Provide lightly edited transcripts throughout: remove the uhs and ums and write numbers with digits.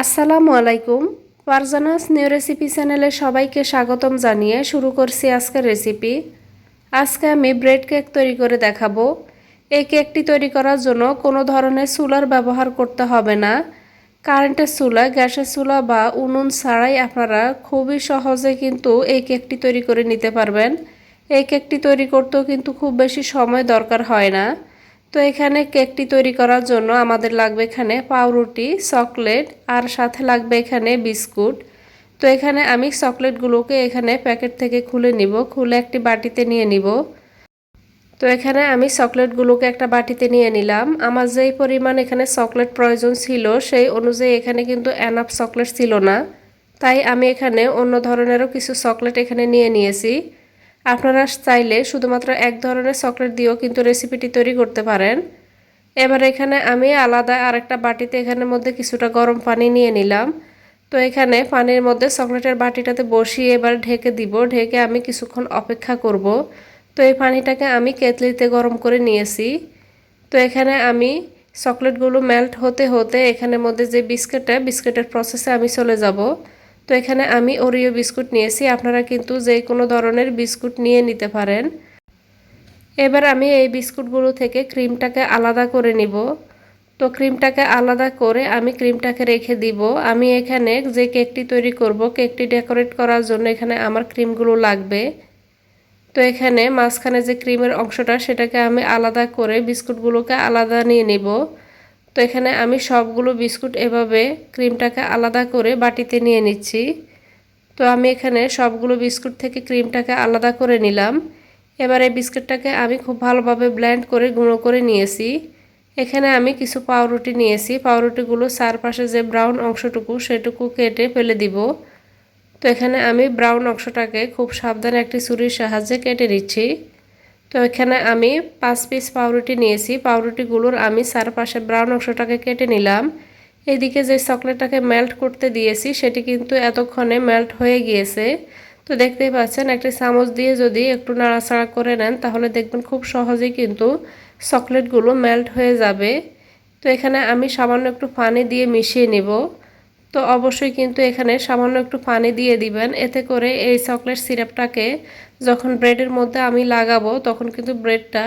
আসসালামু আলাইকুম। Farzana's new recipe চ্যানেলে সবাইকে স্বাগতম জানিয়ে শুরু করছি আজকের রেসিপি। আজকে আমি ব্রেড কেক তৈরি করে দেখাবো। এই কেকটি তৈরি করার জন্য কোনো ধরনের চুলার ব্যবহার করতে হবে না। কারেন্টের চুলা, গ্যাসের চুলা বা উনুন ছাড়াই আপনারা খুবই সহজে কিন্তু এই কেকটি তৈরি করে নিতে পারবেন। এই কেকটি তৈরি করতেও কিন্তু খুব বেশি সময় দরকার হয় না। তো এখানে কেকটি তৈরি করার জন্য আমাদের লাগবে এখানে পাউরুটি, চকলেট আর সাথে লাগবে এখানে বিস্কুট। তো এখানে আমি চকলেটগুলোকে এখানে প্যাকেট থেকে খুলে নিব, খুলে একটি বাটিতে নিয়ে নিব। তো এখানে আমি চকলেটগুলোকে একটা বাটিতে নিয়ে নিলাম। আমার যেই পরিমাণ এখানে চকলেট প্রয়োজন ছিল সেই অনুযায়ী এখানে কিন্তু এনাফ চকলেট ছিল না, তাই আমি এখানে অন্য ধরনেরও কিছু চকলেট এখানে নিয়ে নিয়েছি। আপনারা চাইলে শুধুমাত্র এক ধরনের চকলেট দিয়েও কিন্তু রেসিপিটি তৈরি করতে পারেন। এবার এখানে আমি আলাদা আরেকটা বাটিতে এখানের মধ্যে কিছুটা গরম পানি নিয়ে নিলাম। তো এখানে পানির মধ্যে চকলেটের বাটিটাতে বসিয়ে এবার ঢেকে দিব। ঢেকে আমি কিছুক্ষণ অপেক্ষা করব। তো এই পানিটাকে আমি কেতলিতে গরম করে নিয়েছি। তো এখানে আমি চকলেটগুলো মেল্ট হতে হতে এখানের মধ্যে যে বিস্কুটের প্রসেসে আমি চলে যাব। তো এখানে আমি ওরিও বিস্কুট নিয়েছি, আপনারা কিন্তু যে কোনো ধরনের বিস্কুট নিয়ে নিতে পারেন। এবার আমি এই বিস্কুটগুলো থেকে ক্রিমটাকে আলাদা করে নিব। তো ক্রিমটাকে আলাদা করে আমি ক্রিমটাকে রেখে দিব। আমি এখানে যে কেকটি তৈরি করব, কেকটি ডেকোরেট করার জন্য এখানে আমার ক্রিমগুলো লাগবে। তো এখানে মাঝখানে যে ক্রিমের অংশটা সেটাকে আমি আলাদা করে বিস্কুটগুলোকে আলাদা নিয়ে নিব। তো এখানে আমি সবগুলো বিস্কুট এভাবে ক্রিমটাকে আলাদা করে বাটিতে নিয়ে নিচ্ছি। তো আমি এখানে সবগুলো বিস্কুট থেকে ক্রিমটাকে আলাদা করে নিলাম। এবার এই বিস্কুটটাকে আমি খুব ভালোভাবে ব্লেন্ড করে গুঁড়ো করে নিয়েছি। এখানে আমি কিছু পাউরুটি নিয়েছি। পাউরুটিগুলো চারপাশে যে ব্রাউন অংশটুকু সেটুকু কেটে ফেলে দিব। তো এখানে আমি ব্রাউন অংশটাকে খুব সাবধানে একটি ছুরির সাহায্যে কেটে নিচ্ছি। তো এখানে আমি 5 পিস পাউরুটি নিয়েছি। পাউরুটিগুলোর আমি চারপাশে ব্রাউন অংশটাকে কেটে নিলাম। এদিকে যে চকলেটটাকে মেল্ট করতে দিয়েছি সেটি কিন্তু এতক্ষণে মেল্ট হয়ে গিয়েছে। তো দেখতেই পাচ্ছেন, একটি চামচ দিয়ে যদি একটু নাড়াচাড়া করে নেন তাহলে দেখবেন খুব সহজেই কিন্তু চকলেটগুলো মেল্ট হয়ে যাবে। তো এখানে আমি সামান্য একটু পানি দিয়ে মিশিয়ে নিব। তো অবশ্যই কিন্তু এখানে সামান্য একটু পানি দিয়ে দিবেন, এতে করে এই চকলেট সিরাপটাকে যখন ব্রেডের মধ্যে আমি লাগাবো তখন কিন্তু ব্রেডটা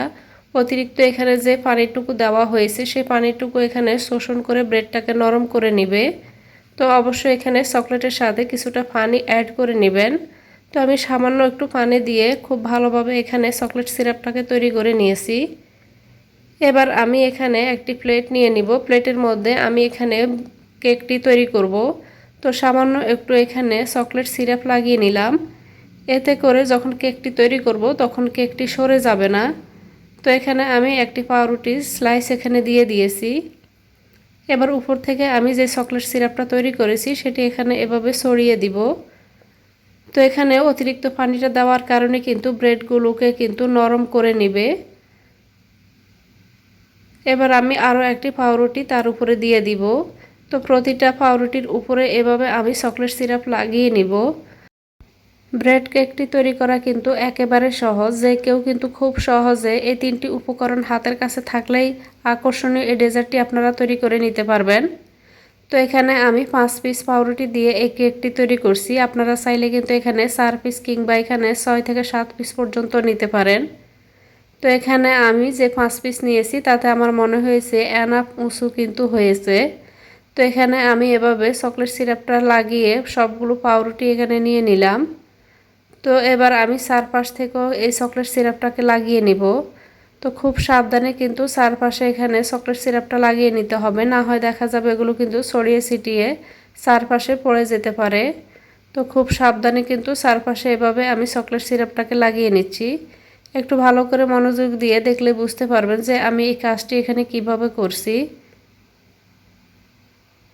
অতিরিক্ত এখানে যে পানিটুকু দেওয়া হয়েছে সেই পানিটুকু এখানে শোষণ করে ব্রেডটাকে নরম করে নেবে। তো অবশ্যই এখানে চকলেটের সাথে কিছুটা পানি অ্যাড করে নেবেন। তো আমি সামান্য একটু পানি দিয়ে খুব ভালোভাবে এখানে চকলেট সিরাপটাকে তৈরি করে নিয়েছি। এবার আমি এখানে একটি প্লেট নিয়ে নিব। প্লেটের মধ্যে আমি এখানে কেকটি তৈরি করব। তো সামান্য একটু এখানে চকলেট সিরাপ লাগিয়ে নিলাম, এতে করে যখন কেকটি তৈরি করব তখন কেকটি সরে যাবে না। তো এখানে আমি একটি পাউরুটির স্লাইস এখানে দিয়ে দিয়েছি। এবার উপর থেকে আমি যে চকলেট সিরাপটা তৈরি করেছি সেটি এখানে এভাবে ছড়িয়ে দিব। তো এখানে অতিরিক্ত পানিটা দেওয়ার কারণে কিন্তু ব্রেডগুলোকে কিন্তু নরম করে নেবে। এবার আমি আরও একটি পাউরুটি তার উপরে দিয়ে দিব। তো প্রতিটা পাউরুটির উপরে এভাবে আমি চকলেট সিরাপ লাগিয়ে নিব। ব্রেড কেকটি তৈরি করা কিন্তু একেবারে সহজ, যে কেউ কিন্তু খুব সহজে এই 3টি উপকরণ হাতের কাছে থাকলেই আকর্ষণীয় এই ডেজার্টটি আপনারা তৈরি করে নিতে পারবেন। তো এখানে আমি 5 পিস পাউরুটি দিয়ে এই কেকটি তৈরি করছি। আপনারা চাইলে কিন্তু এখানে 4 পিস কিংবা এখানে 6 থেকে 7 পিস পর্যন্ত নিতে পারেন। তো এখানে আমি যে 5 পিস নিয়েছি তাতে আমার মনে হয়েছে এনাফ উঁচু কিন্তু হয়েছে। তো এখানে আমি এভাবে চকলেট সিরাপটা লাগিয়ে সবগুলো পাউরুটি এখানে নিয়ে নিলাম। তো এবার আমি চারপাশ থেকেও এই চকলেট সিরাপটাকে লাগিয়ে নিব। তো খুব সাবধানে কিন্তু চারপাশে এখানে চকলেট সিরাপটা লাগিয়ে নিতে হবে, না হয় দেখা যাবে এগুলো কিন্তু ছড়িয়ে ছিটিয়ে চারপাশে পড়ে যেতে পারে। তো খুব সাবধানে কিন্তু চারপাশে এভাবে আমি চকলেট সিরাপটাকে লাগিয়ে নিচ্ছি। একটু ভালো করে মনোযোগ দিয়ে দেখলে বুঝতে পারবেন যে আমি এই কাজটি এখানে কিভাবে করছি।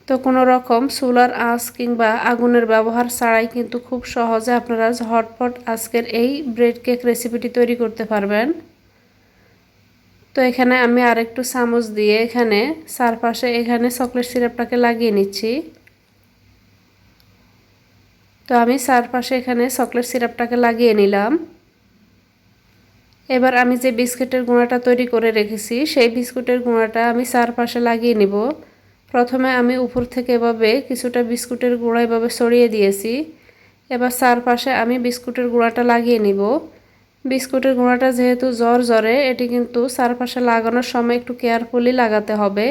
তো কোনো রকম চুলার আঁচ কিংবা আগুনের ব্যবহার ছাড়াই কিন্তু খুব সহজে আপনারা ঝটপট আজকের এই ব্রেড কেক রেসিপিটি তৈরি করতে পারবেন। তো এখানে আমি আরেকটু চামচ দিয়ে এখানে চারপাশে এখানে চকলেট সিরাপটাকে লাগিয়ে নিচ্ছি। তো আমি চারপাশে এখানে চকলেট সিরাপটাকে লাগিয়ে নিলাম। এবার আমি যে বিস্কুটের গুঁড়াটা তৈরি করে রেখেছি সেই বিস্কুটের গুঁড়াটা আমি চারপাশে লাগিয়ে নিব। প্রথমে আমি উপর থেকে এভাবে কিছুটা বিস্কুটের গুঁড়া এভাবে ছড়িয়ে দিয়েছি। এবার চারপাশে আমি বিস্কুটের গুঁড়াটা লাগিয়ে নিব। বিস্কুটের গুঁড়াটা যেহেতু জ্বরে এটি কিন্তু চারপাশে লাগানোর সময় একটু কেয়ারফুলি লাগাতে হবে,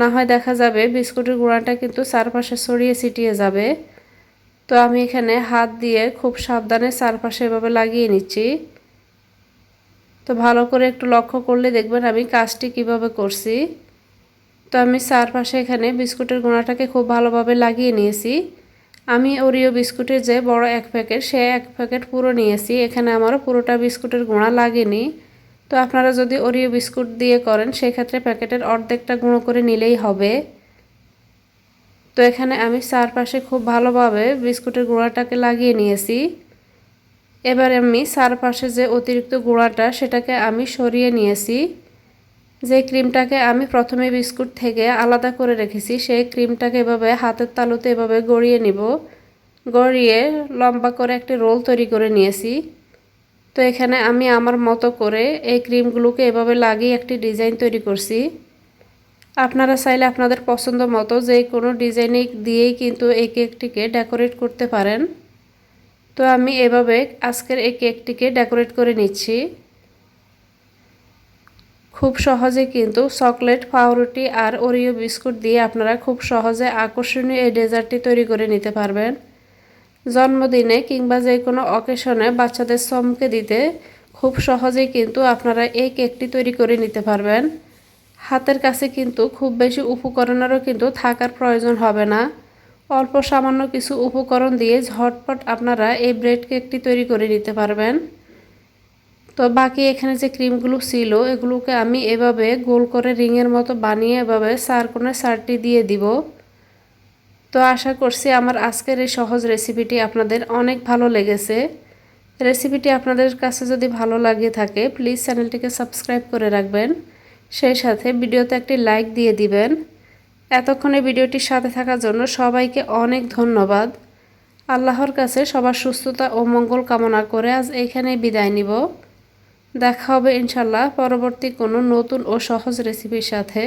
না হয় দেখা যাবে বিস্কুটের গুঁড়াটা কিন্তু চারপাশে ছড়িয়ে ছিটিয়ে যাবে। তো আমি এখানে হাত দিয়ে খুব সাবধানে চারপাশে এভাবে লাগিয়ে নিচ্ছি। তো ভালো করে একটু লক্ষ্য করলে দেখবেন আমি কাজটি কিভাবে করছি। তো আমি চারপাশে এখানে বিস্কুটের গুঁড়াটাকে খুব ভালোভাবে লাগিয়ে নিয়েছি। আমি ওরিও বিস্কুটের যে বড় এক প্যাকেট, সে এক প্যাকেট পুরো নিয়েছি। এখানে আমারও পুরোটা বিস্কুটের গুঁড়া লাগেনি। তো আপনারা যদি ওরিও বিস্কুট দিয়ে করেন সেক্ষেত্রে প্যাকেটের অর্ধেকটা গুঁড়ো করে নিলেই হবে। তো এখানে আমি চারপাশে খুব ভালোভাবে বিস্কুটের গুঁড়াটাকে লাগিয়ে নিয়েছি। এবার আমি চারপাশে যে অতিরিক্ত গুঁড়াটা সেটাকে আমি সরিয়ে নিয়েছি। যে ক্রিমটাকে আমি প্রথমে বিস্কুট থেকে আলাদা করে রেখেছি সেই ক্রিমটাকে এভাবে হাতের তালুতে এভাবে গড়িয়ে নিব। গড়িয়ে লম্বা করে একটি রোল তৈরি করে নিয়েছি। তো এখানে আমি আমার মতো করে এই ক্রিমগুলোকে এভাবে লাগিয়ে একটি ডিজাইন তৈরি করছি। আপনারা চাইলে আপনাদের পছন্দ মতো যে কোনো ডিজাইনে দিয়েই কিন্তু এই কেকটিকে ডেকোরেট করতে পারেন। তো আমি এভাবে আজকের এই কেকটিকে ডেকোরেট করে নিচ্ছি। খুব সহজে কিন্তু চকলেট, পাউরুটি আর ওরিও বিস্কুট দিয়ে আপনারা খুব সহজে আকর্ষণীয় এই ডেজার্টটি তৈরি করে নিতে পারবেন। জন্মদিনে কিংবা যে কোনো অকেশনে বাচ্চাদের চমকে দিতে খুব সহজেই কিন্তু আপনারা এই কেকটি তৈরি করে নিতে পারবেন। হাতের কাছে কিন্তু খুব বেশি উপকরণেরও কিন্তু থাকার প্রয়োজন হবে না। অল্প সামান্য কিছু উপকরণ দিয়ে ঝটপট আপনারা এই ব্রেড কেকটি তৈরি করে নিতে পারবেন। তো বাকি এখানে যে ক্রিমগুলো ছিল এগুলোকে আমি এভাবে গোল করে রিংয়ের মতো বানিয়ে এভাবে চার কোণে চারটি দিয়ে দিব। তো আশা করছি আমার আজকের এই সহজ রেসিপিটি আপনাদের অনেক ভালো লেগেছে। রেসিপিটি আপনাদের কাছে যদি ভালো লাগে থাকে প্লিজ চ্যানেলটিকে সাবস্ক্রাইব করে রাখবেন। সেই সাথে ভিডিওতে একটি লাইক দিয়ে দিবেন। এতক্ষণে ভিডিওটির সাথে থাকার জন্য সবাইকে অনেক ধন্যবাদ। আল্লাহর কাছে সবার সুস্থতা ও মঙ্গল কামনা করে আজ এইখানেই বিদায় নিব। দেখা হবে ইনশাল্লাহ পরবর্তী কোনো নতুন ও সহজ রেসিপির সাথে।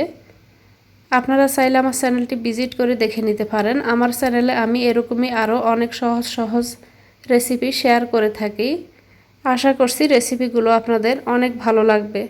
আপনারা চাইলে আমার চ্যানেলটি ভিজিট করে দেখে নিতে পারেন। আমার চ্যানেলে আমি এরকমই আরও অনেক সহজ সহজ রেসিপি শেয়ার করে থাকি। আশা করছি রেসিপিগুলো আপনাদের অনেক ভালো লাগবে।